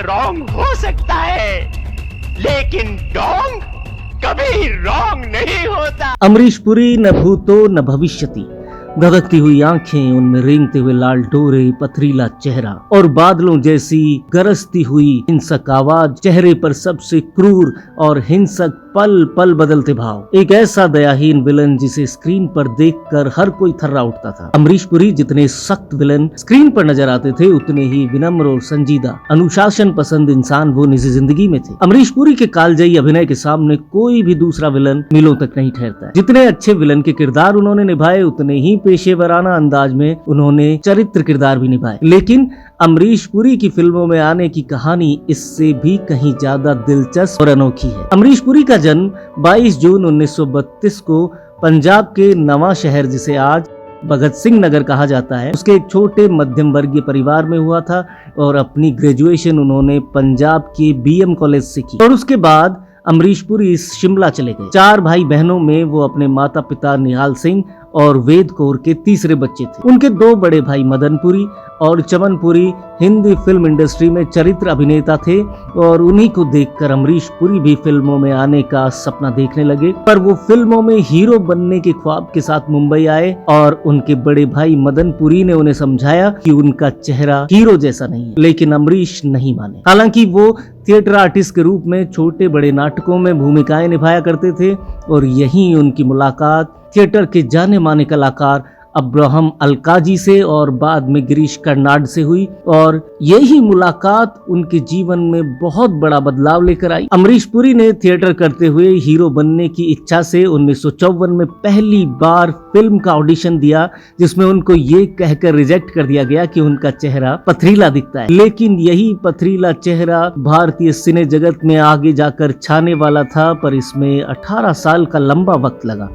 Wrong हो सकता है, लेकिन डोंग कभी रॉन्ग नहीं होता। अमरीश पुरी न भूतो न भविष्यति, धधकती हुई आंखें, उनमें रेंगते हुए लाल डोरे, पथरीला चेहरा और बादलों जैसी गरजती हुई हिंसक आवाज, चेहरे पर सबसे क्रूर और हिंसक पल पल बदलते भाव, एक ऐसा दयाहीन विलन जिसे स्क्रीन पर देखकर हर कोई थर्रा उठता था। अमरीश पुरी जितने सख्त विलन स्क्रीन पर नजर आते थे, उतने ही विनम्र और संजीदा, अनुशासन पसंद इंसान वो निजी जिंदगी में थे। अमरीश पुरी के कालजयी अभिनय के सामने कोई भी दूसरा विलन मीलों तक नहीं ठहरता। जितने अच्छे विलन के किरदार उन्होंने निभाए, उतने ही पेशेवराना अंदाज में उन्होंने चरित्र किरदार भी निभाए। लेकिन अमरीश पुरी की फिल्मों में आने की कहानी इससे भी कहीं ज्यादा दिलचस्प और अनोखी है। अमरीश पुरी का जन्म 22 जून 1932 को पंजाब के नवा शहर, जिसे आज भगत सिंह नगर कहा जाता है, उसके एक छोटे मध्यम वर्गीय परिवार में हुआ था और अपनी ग्रेजुएशन उन्होंने पंजाब के BM कॉलेज से की और उसके बाद अमरीश पुरी शिमला चले गए। 4 भाई बहनों में वो अपने माता पिता निहाल सिंह और वेद कौर के तीसरे बच्चे थे। उनके 2 बड़े भाई मदन पुरी और चमन पुरी हिंदी फिल्म इंडस्ट्री में चरित्र अभिनेता थे और उन्हीं को देखकर अमरीश पुरी भी फिल्मों में आने का सपना देखने लगे। पर वो फिल्मों में हीरो बनने के ख्वाब के साथ मुंबई आए और उनके बड़े भाई मदन पुरी ने उन्हें समझाया कि उनका चेहरा हीरो जैसा नहीं है, लेकिन अमरीश नहीं माने। हालांकि वो थिएटर आर्टिस्ट के रूप में छोटे बड़े नाटकों में भूमिकाएं निभाया करते थे और यहीं उनकी मुलाकात थिएटर के जाने माने कलाकार अब्राहम अलकाजी से और बाद में गिरीश कर्नाड से हुई और यही मुलाकात उनके जीवन में बहुत बड़ा बदलाव लेकर आई। अमरीश पुरी ने थिएटर करते हुए हीरो बनने की इच्छा से 1954 में पहली बार फिल्म का ऑडिशन दिया, जिसमें उनको ये कहकर रिजेक्ट कर दिया गया कि उनका चेहरा पथरीला दिखता है। लेकिन यही पथरीला चेहरा भारतीय सिने जगत में आगे जाकर छाने वाला था, पर इसमें 18 साल का लंबा वक्त लगा।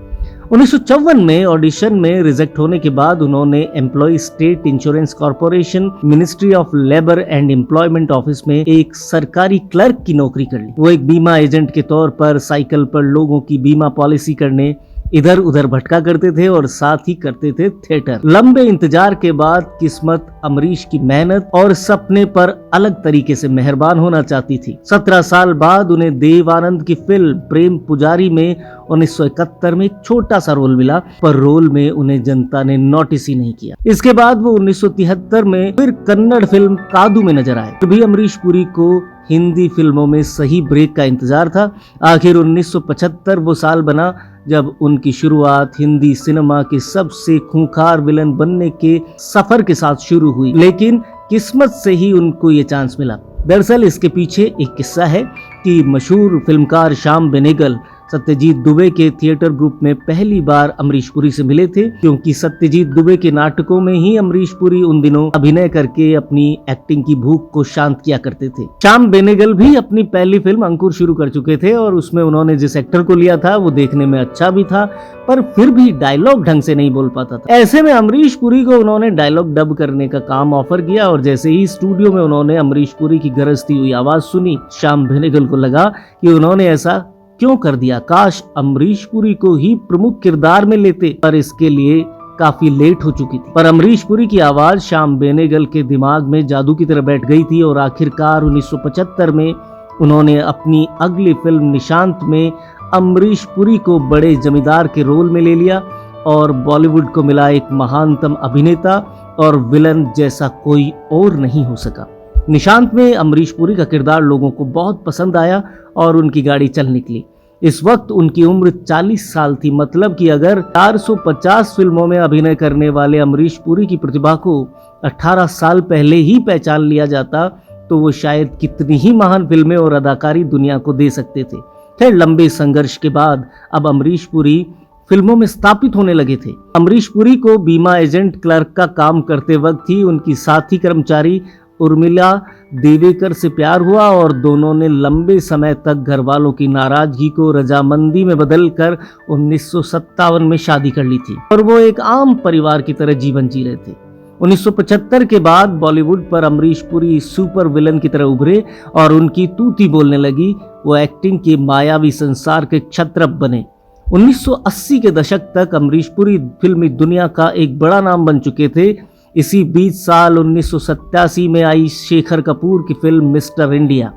1954 में ऑडिशन में रिजेक्ट होने के बाद उन्होंने employ state insurance corporation, ministry of labour and employment office में एक सरकारी क्लर्क की नौकरी कर ली। वो एक बीमा एजेंट के तौर पर साइकिल पर लोगों की बीमा पॉलिसी करने इधर उधर भटका करते थे और साथ ही करते थे थिएटर। लंबे इंतजार के बाद किस्मत अमरीश की मेहनत और सपने पर अलग तरीके से मेहरबान होना चाहती थी। 17 साल बाद उन्हें देव आनंद की फिल्म प्रेम पुजारी में 1971 में एक छोटा सा रोल मिला, पर रोल में उन्हें जनता ने नोटिस ही नहीं किया। इसके बाद वो 1973 में फिर कन्नड़ फिल्म कादू में नजर आए। तभी अमरीश पुरी को हिंदी फिल्मों में सही ब्रेक का इंतजार था। आखिर 1975 वो साल बना जब उनकी शुरुआत हिंदी सिनेमा के सबसे खूंखार विलन बनने के सफर के साथ शुरू हुई, लेकिन किस्मत से ही उनको ये चांस मिला। दरअसल इसके पीछे एक किस्सा है कि मशहूर फिल्मकार श्याम बेनेगल सत्यजीत दुबे के थिएटर ग्रुप में पहली बार अमरीश पुरी से मिले थे, क्योंकि सत्यजीत दुबे के नाटकों में ही अमरीश पुरी उन दिनों अभिनय करके अपनी एक्टिंग की भूख को शांत किया करते थे। श्याम बेनेगल भी अपनी पहली फिल्म अंकुर शुरू कर चुके थे और उसमें उन्होंने जिस एक्टर को लिया था वो देखने में अच्छा भी था, पर फिर भी डायलॉग ढंग से नहीं बोल पाता था। ऐसे में अमरीश पुरी को उन्होंने डायलॉग डब करने का काम ऑफर किया और जैसे ही स्टूडियो में उन्होंने अमरीश पुरी की गरजती हुई आवाज सुनी, श्याम बेनेगल को लगा कि उन्होंने ऐसा क्यों कर दिया, काश अमरीश पुरी को ही प्रमुख किरदार में लेते, पर इसके लिए काफी लेट हो चुकी थी। पर अमरीश पुरी की आवाज श्याम बेनेगल के दिमाग में जादू की तरह बैठ गई थी और आखिरकार 1975 में उन्होंने अपनी अगली फिल्म निशांत में अमरीश पुरी को बड़े जमींदार के रोल में ले लिया और बॉलीवुड को मिला एक महानतम अभिनेता और विलन जैसा कोई और नहीं हो सका। निशांत में अमरीश पुरी का किरदार लोगों को बहुत पसंद आया और उनकी गाड़ी चल निकली। इस वक्त उनकी उम्र 40 साल थी, मतलब कि अगर 450 फिल्मों में अभिनय करने वाले अमरीश पुरी की प्रतिभा को 18 साल पहले ही पहचान लिया जाता तो वो शायद कितनी ही महान फिल्में और अदाकारी दुनिया को दे सकते थे। फिर लंबे संघर्ष के बाद अब अमरीश पुरी फिल्मों में स्थापित होने लगे थे। अमरीश पुरी को बीमा एजेंट क्लर्क का काम करते वक्त ही उनकी साथी कर्मचारी उर्मिला देवेकर से प्यार हुआ और दोनों ने लंबे समय तक घर वालों की नाराजगी को रजामंदी में बदलकर 1957 में शादी कर ली थी और वो एक आम परिवार की तरह जीवन जी रहे थे। 1975 के बाद बॉलीवुड पर अमरीश पुरी सुपर विलन की तरह उभरे और उनकी तूती बोलने लगी। वो एक्टिंग के मायावी संसार के क्षत्रप बने। 1980 के दशक तक अमरीश पुरी फिल्मी दुनिया का एक बड़ा नाम बन चुके थे। इसी बीच साल 1987 में आई शेखर कपूर की फिल्म मिस्टर इंडिया।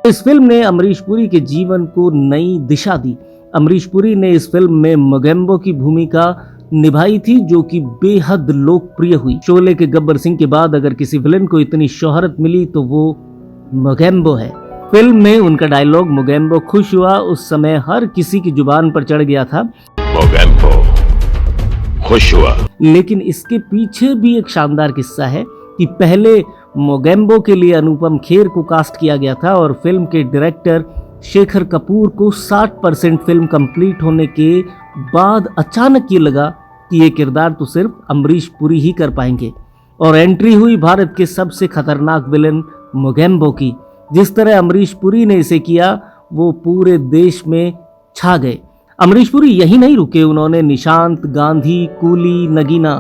इस फिल्म ने अमरीश पुरी के जीवन को नई दिशा दी। अमरीश पुरी ने इस फिल्म में मोगेम्बो की भूमिका निभाई थी, जो कि बेहद लोकप्रिय हुई। शोले के गब्बर सिंह के बाद अगर किसी विलन को इतनी शोहरत मिली तो वो मोगेम्बो है। फिल्म में उनका डायलॉग मोगेम्बो खुश हुआ उस समय हर किसी की जुबान पर चढ़ गया था। मोगेम्बो खुश हुआ। लेकिन इसके पीछे भी एक शानदार किस्सा है कि पहले मोगेम्बो के लिए अनुपम खेर को कास्ट किया गया था और फिल्म के डायरेक्टर शेखर कपूर को 60% फिल्म कंप्लीट होने के बाद अचानक ये लगा कि ये किरदार तो सिर्फ अमरीश पुरी ही कर पाएंगे और एंट्री हुई भारत के सबसे खतरनाक विलन मोगेम्बो की। जिस तरह अमरीश पुरी ने इसे किया वो पूरे देश में छा गए। अमरीश पुरी यही नहीं रुके, उन्होंने निशांत, गांधी, कूली, नगीना,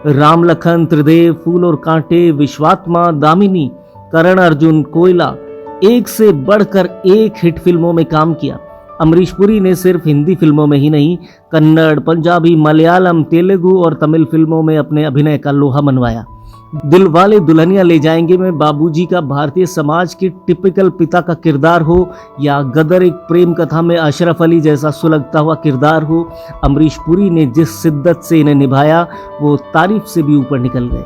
राम लखन, त्रिदेव, फूल और कांटे, विश्वात्मा, दामिनी, करण अर्जुन, कोयला, एक से बढ़कर एक हिट फिल्मों में काम किया। अमरीश पुरी ने सिर्फ हिंदी फिल्मों में ही नहीं, कन्नड़, पंजाबी, मलयालम, तेलुगु और तमिल फिल्मों में अपने अभिनय का लोहा मनवाया। दिलवाले दुल्हनिया ले जाएंगे में बाबूजी का भारतीय समाज के टिपिकल पिता का किरदार हो या गदर एक प्रेम कथा में अशरफ अली जैसा सुलगता हुआ किरदार हो, अमरीश पुरी ने जिस शिद्दत से इन्हें निभाया वो तारीफ से भी ऊपर निकल गए।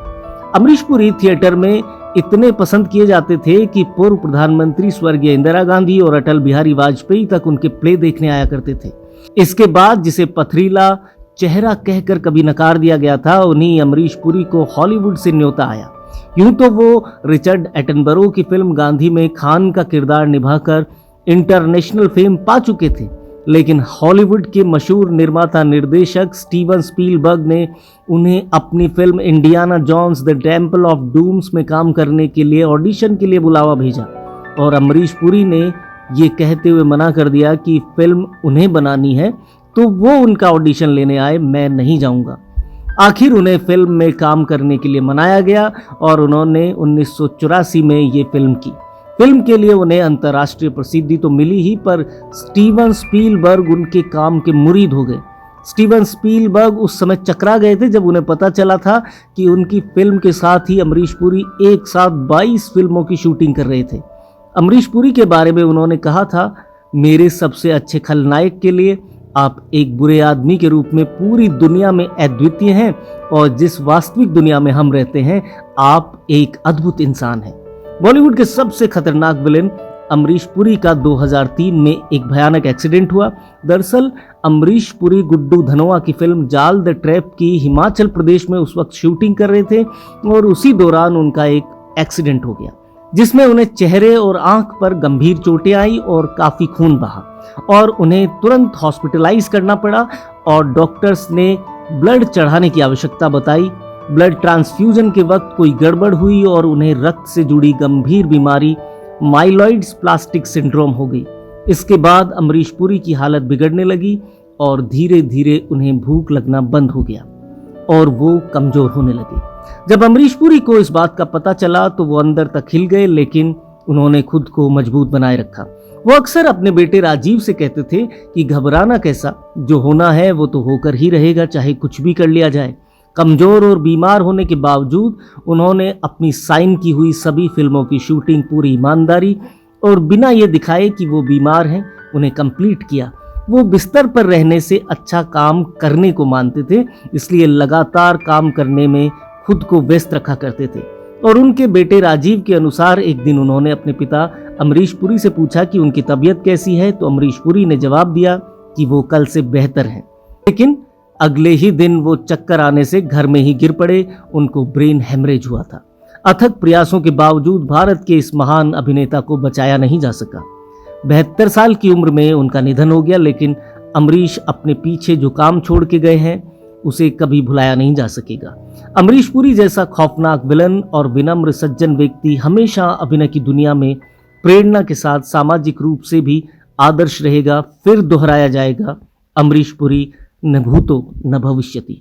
अमरीश पुरी थिएटर में इतने पसंद किए जाते थे कि पूर्व प्रधानमंत्री स्वर्गीय इंदिरा गांधी और अटल बिहारी वाजपेयी तक उनके प्ले देखने आया करते थे। इसके बाद जिसे पथरीला चेहरा कहकर कभी नकार दिया गया था, उन्हीं अमरीश पुरी को हॉलीवुड से न्योता आया। यूं तो वो रिचर्ड एटनबरो की फिल्म गांधी में खान का किरदार निभाकर इंटरनेशनल फेम पा चुके थे, लेकिन हॉलीवुड के मशहूर निर्माता निर्देशक स्टीवन स्पीलबर्ग ने उन्हें अपनी film Indiana Jones the Temple of Dooms में काम करने के लिए ऑडिशन के लिए बुलावा भेजा और अमरीश पुरी ने ये कहते हुए मना कर दिया कि फिल्म उन्हें बनानी है तो वो उनका ऑडिशन लेने आए, मैं नहीं जाऊंगा। आखिर उन्हें फिल्म में काम करने के लिए मनाया गया और उन्होंने 1984 में ये फिल्म की। फिल्म के लिए उन्हें अंतर्राष्ट्रीय प्रसिद्धि तो मिली ही, पर स्टीवन स्पीलबर्ग उनके काम के मुरीद हो गए। स्टीवन स्पीलबर्ग उस समय चकरा गए थे जब उन्हें पता चला था कि उनकी फिल्म के साथ ही अमरीश पुरी एक साथ 22 फिल्मों की शूटिंग कर रहे थे। अमरीश पुरी के बारे में उन्होंने कहा था, मेरे सबसे अच्छे खलनायक के लिए आप एक बुरे आदमी के रूप में पूरी दुनिया में अद्वितीय हैं और जिस वास्तविक दुनिया में हम रहते हैं आप एक अद्भुत इंसान हैं। बॉलीवुड के सबसे खतरनाक विलेन अमरीश पुरी का 2003 में एक भयानक एक्सीडेंट हुआ। दरअसल अमरीश पुरी गुड्डू धनोआ की फिल्म जाल द ट्रैप की हिमाचल प्रदेश में उस वक्त शूटिंग कर रहे थे और उसी दौरान उनका एक एक्सीडेंट हो गया जिसमें उन्हें चेहरे और आंख पर गंभीर चोटें आई और काफी खून बहा और उन्हें तुरंत हॉस्पिटलाइज करना पड़ा और डॉक्टर्स ने ब्लड चढ़ाने की आवश्यकता बताई। ब्लड ट्रांसफ्यूजन के वक्त कोई गड़बड़ हुई और उन्हें रक्त से जुड़ी गंभीर बीमारी माइलॉइड्स प्लास्टिक सिंड्रोम हो गई। इसके बाद अमरीश पुरी की हालत बिगड़ने लगी और धीरे धीरे उन्हें भूख लगना बंद हो गया और वो कमजोर होने लगे। जब अमरीश पुरी को इस बात का पता चला तो वो अंदर तक हिल गए, लेकिन उन्होंने खुद को मजबूत बनाए रखा। वो अक्सर अपने बेटे राजीव से कहते थे कि घबराना कैसा, जो होना है वो तो होकर ही रहेगा, चाहे कुछ भी कर लिया जाए। कमजोर और बीमार होने के बावजूद उन्होंने अपनी साइन की हुई सभी फिल्मों की शूटिंग पूरी ईमानदारी और बिना ये दिखाए कि वो बीमार हैं उन्हें कंप्लीट किया। वो बिस्तर पर रहने से अच्छा काम करने को मानते थे, इसलिए लगातार काम करने में खुद को व्यस्त रखा करते थे। और उनके बेटे राजीव के अनुसार एक दिन उन्होंने अपने पिता अमरीश पुरी से पूछा कि उनकी तबीयत कैसी है, तो अमरीश पुरी ने जवाब दिया कि वो कल से बेहतर हैं। लेकिन अगले ही दिन वो चक्कर आने से घर में ही गिर पड़े, उनको ब्रेन हेमरेज हुआ था। अथक प्रयासों के बावजूद भारत के इस महान अभिनेता को बचाया नहीं जा सका। 72 साल की उम्र में उनका निधन हो गया, लेकिन अमरीश अपने पीछे जो काम छोड़ के गए हैं उसे कभी भुलाया नहीं जा सकेगा। अमरीश पुरी जैसा खौफनाक विलन और विनम्र सज्जन व्यक्ति हमेशा अभिनय की दुनिया में प्रेरणा के साथ सामाजिक रूप से भी आदर्श रहेगा। फिर दोहराया जाएगा, अमरीश पुरी न भूतो न भविष्यति।